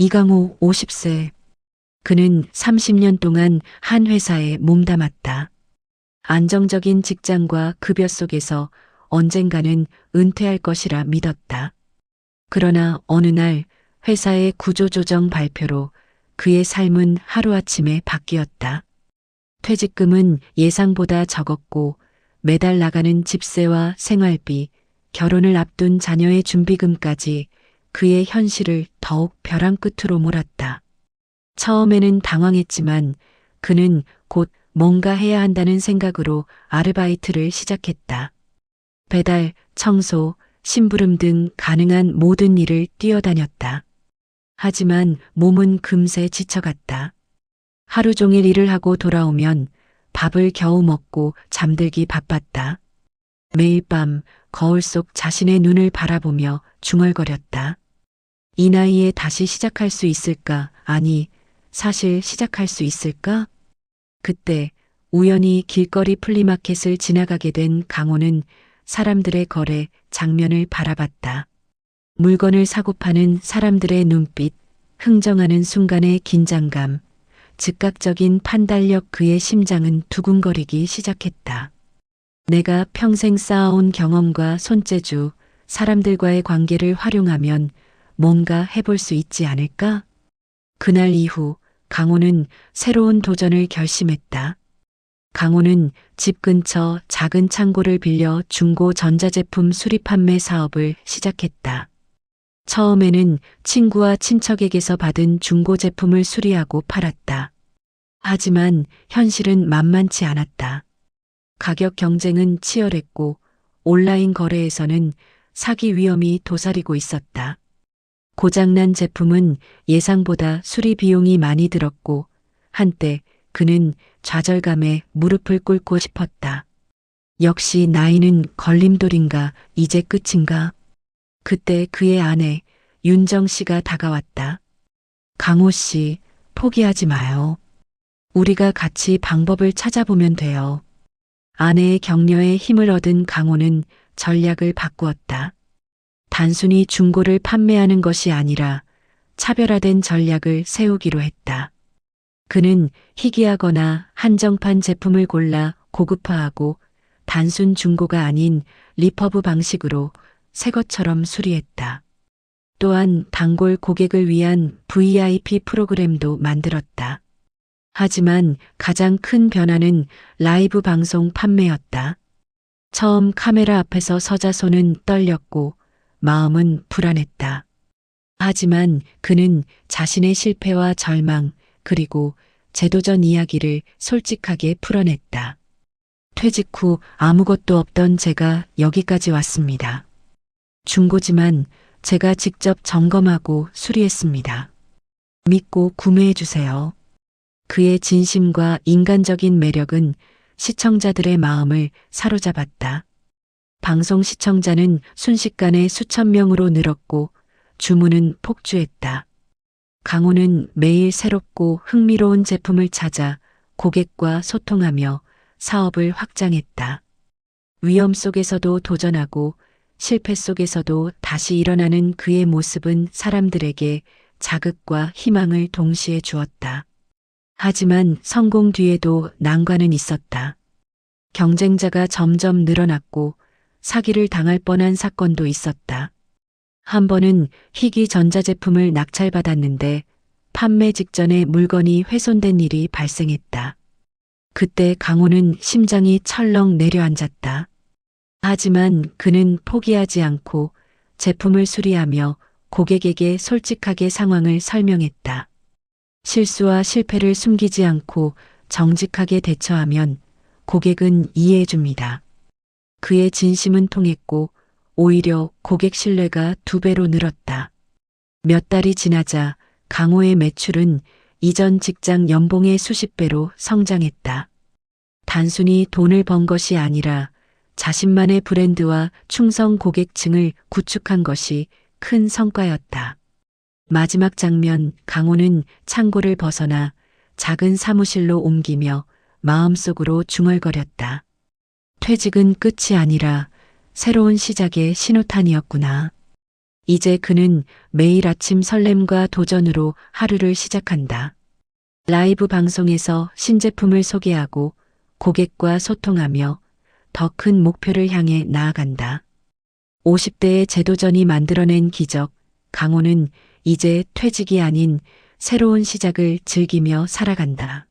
이강호 50세. 그는 30년 동안 한 회사에 몸담았다. 안정적인 직장과 급여 속에서 언젠가는 은퇴할 것이라 믿었다. 그러나 어느 날 회사의 구조조정 발표로 그의 삶은 하루아침에 바뀌었다. 퇴직금은 예상보다 적었고 매달 나가는 집세와 생활비, 결혼을 앞둔 자녀의 준비금까지 그의 현실을 더욱 벼랑 끝으로 몰았다. 처음에는 당황했지만 그는 곧 뭔가 해야 한다는 생각으로 아르바이트를 시작했다. 배달, 청소, 심부름 등 가능한 모든 일을 뛰어다녔다. 하지만 몸은 금세 지쳐갔다. 하루 종일 일을 하고 돌아오면 밥을 겨우 먹고 잠들기 바빴다. 매일 밤 거울 속 자신의 눈을 바라보며 중얼거렸다. 이 나이에 다시 시작할 수 있을까? 아니, 사실 시작할 수 있을까? 그때 우연히 길거리 플리마켓을 지나가게 된 강호는 사람들의 거래 장면을 바라봤다. 물건을 사고 파는 사람들의 눈빛, 흥정하는 순간의 긴장감, 즉각적인 판단력, 그의 심장은 두근거리기 시작했다. 내가 평생 쌓아온 경험과 손재주, 사람들과의 관계를 활용하면 뭔가 해볼 수 있지 않을까? 그날 이후 강호는 새로운 도전을 결심했다. 강호는 집 근처 작은 창고를 빌려 중고 전자제품 수리 판매 사업을 시작했다. 처음에는 친구와 친척에게서 받은 중고 제품을 수리하고 팔았다. 하지만 현실은 만만치 않았다. 가격 경쟁은 치열했고 온라인 거래에서는 사기 위험이 도사리고 있었다. 고장난 제품은 예상보다 수리 비용이 많이 들었고 한때 그는 좌절감에 무릎을 꿇고 싶었다. 역시 나이는 걸림돌인가, 이제 끝인가? 그때 그의 아내 윤정 씨가 다가왔다. 강호 씨, 포기하지 마요. 우리가 같이 방법을 찾아보면 돼요. 아내의 격려에 힘을 얻은 강호는 전략을 바꾸었다. 단순히 중고를 판매하는 것이 아니라 차별화된 전략을 세우기로 했다. 그는 희귀하거나 한정판 제품을 골라 고급화하고 단순 중고가 아닌 리퍼브 방식으로 새 것처럼 수리했다. 또한 단골 고객을 위한 VIP 프로그램도 만들었다. 하지만 가장 큰 변화는 라이브 방송 판매였다. 처음 카메라 앞에서 서자 손은 떨렸고 마음은 불안했다. 하지만 그는 자신의 실패와 절망, 그리고 재도전 이야기를 솔직하게 풀어냈다. 퇴직 후 아무것도 없던 제가 여기까지 왔습니다. 중고지만 제가 직접 점검하고 수리했습니다. 믿고 구매해 주세요. 그의 진심과 인간적인 매력은 시청자들의 마음을 사로잡았다. 방송 시청자는 순식간에 수천 명으로 늘었고 주문은 폭주했다. 강호는 매일 새롭고 흥미로운 제품을 찾아 고객과 소통하며 사업을 확장했다. 위험 속에서도 도전하고 실패 속에서도 다시 일어나는 그의 모습은 사람들에게 자극과 희망을 동시에 주었다. 하지만 성공 뒤에도 난관은 있었다. 경쟁자가 점점 늘어났고 사기를 당할 뻔한 사건도 있었다. 한 번은 희귀 전자제품을 낙찰받았는데 판매 직전에 물건이 훼손된 일이 발생했다. 그때 강호는 심장이 철렁 내려앉았다. 하지만 그는 포기하지 않고 제품을 수리하며 고객에게 솔직하게 상황을 설명했다. 실수와 실패를 숨기지 않고 정직하게 대처하면 고객은 이해해 줍니다. 그의 진심은 통했고 오히려 고객 신뢰가 2배로 늘었다. 몇 달이 지나자 강호의 매출은 이전 직장 연봉의 수십 배로 성장했다. 단순히 돈을 번 것이 아니라 자신만의 브랜드와 충성 고객층을 구축한 것이 큰 성과였다. 마지막 장면, 강호는 창고를 벗어나 작은 사무실로 옮기며 마음속으로 중얼거렸다. 퇴직은 끝이 아니라 새로운 시작의 신호탄이었구나. 이제 그는 매일 아침 설렘과 도전으로 하루를 시작한다. 라이브 방송에서 신제품을 소개하고 고객과 소통하며 더 큰 목표를 향해 나아간다. 50대의 재도전이 만들어낸 기적, 강호는 이제 퇴직이 아닌 새로운 시작을 즐기며 살아간다.